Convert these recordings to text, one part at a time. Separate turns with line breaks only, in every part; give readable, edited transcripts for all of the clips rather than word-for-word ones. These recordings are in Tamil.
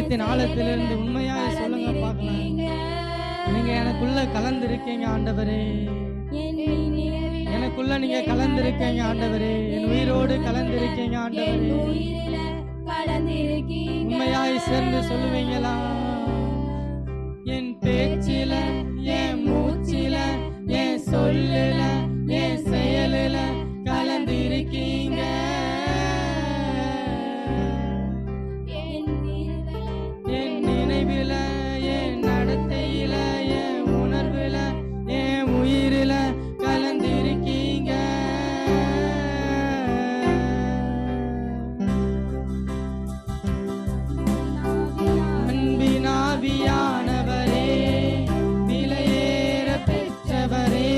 இருதயத்தின் ஆழத்திலிருந்து உண்மையாய் சொல்லுங்க பார்க்கலாம். நீங்க எனக்குள்ள கலந்திருக்கீங்க ஆண்டவரே, எனக்குள்ள நீங்க கலந்திருக்கீங்க ஆண்டவரே, என் உயிரோடு கலந்திருக்கீங்க ஆண்டவரே. உண்மையாய் சேர்ந்து சொல்லுவீங்களா? என் பேச்சில, என் மூச்சில, என் சொல்லுல, என் செயலுல கலந்திருக்கீங்க. என் நினைவில, என் நடத்தையில, என் உணர்வுல, என் உயிரில கலந்திருக்கீங்க. அன்பின் ஆவியானவரே, விலையேற பெற்றவரே,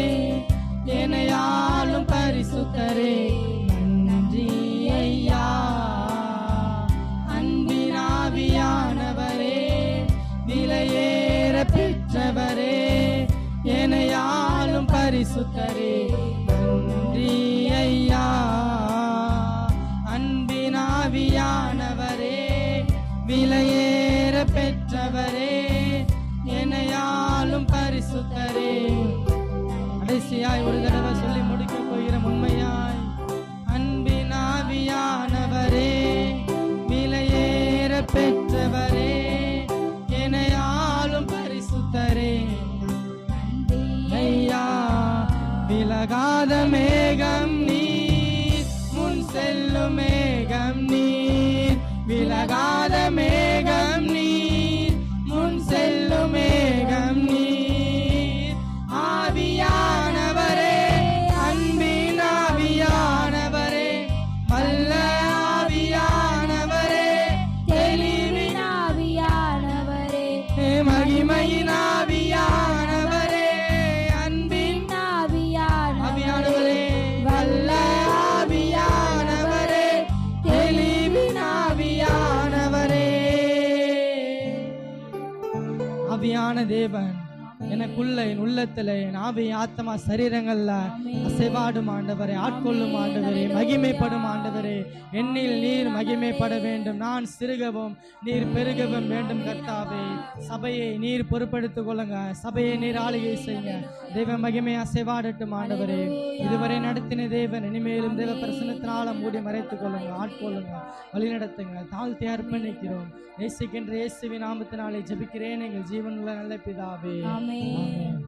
என்னையாளும் பரிசுத்தரே, நன்றி ஐயா. அன்பின் ஆவியானவரே, விலையேற பெற்றவரே, என்னையாளும் பரிசுத்தரே, நன்றி ஐயா. அன்பின் ஆவியானவரே, விலையேற பெற்றவரே, என்னையாளும் பரிசுத்தரே. கடைசியாய் ஒரு தடவை சொல்லி முடிக்க போகிற உண்மையாய். அன்பின் ஆவியானவரே, விலையேற பெற்றவரே, என்னையாளும் பரிசுத்தரே, ஐயா. விலகாத மேகம் நீர், முன் செல்லும் மேகம் நீர், விலகாத மேகம் நீர், முன் செல்லும் மேகம் நீர். ஆவியானவரே, அன்பின் ஆவியானவரே, வல்ல ஆவியானவரே, தெளிவின் ஆவியானவரே, மகிமையின் ஆவியானவரே, அன்பின் ஆவியானவரே, வல்ல ஆவியானவரே, தெளிவின் ஆவியானவரே. ஆவியான தேவன் எனக்குள்ள, என் உள்ளத்துல, என் ஆவி ஆத்மா சரீரங்கள்ல அசைவாடும் ஆண்டவரே, ஆட்கொள்ளும் ஆண்டவரே, மகிமைப்படும் ஆண்டவரே. என்னில் நீர் மகிமைப்பட வேண்டும், நான் சிறுகவும் நீர் பெருகவும் வேண்டும் கர்த்தாவே. சபையை நீர் பொறுப்படுத்திக் கொள்ளுங்க, சபையை நீர் ஆளுகை செய்யுங்க. தெய்வ மகிமை அசைவாடட்டும் ஆண்டவரே. இதுவரை நடத்தின தேவன் இனிமேலும் தேவ பிரசன்னத்தினால மூடி மறைத்துக் கொள்ளுங்க, ஆட்கொள்ளுங்க, வழிநடத்துங்க. தாழ்த்தி அர்ப்பணிக்கிறோம். நேசிக்கின்ற இயேசுவின் நாமத்தினாலே ஜெபிக்கிறேன் எங்கள் ஜீவனுள்ள நல்ல பிதாவே. ஆமென்.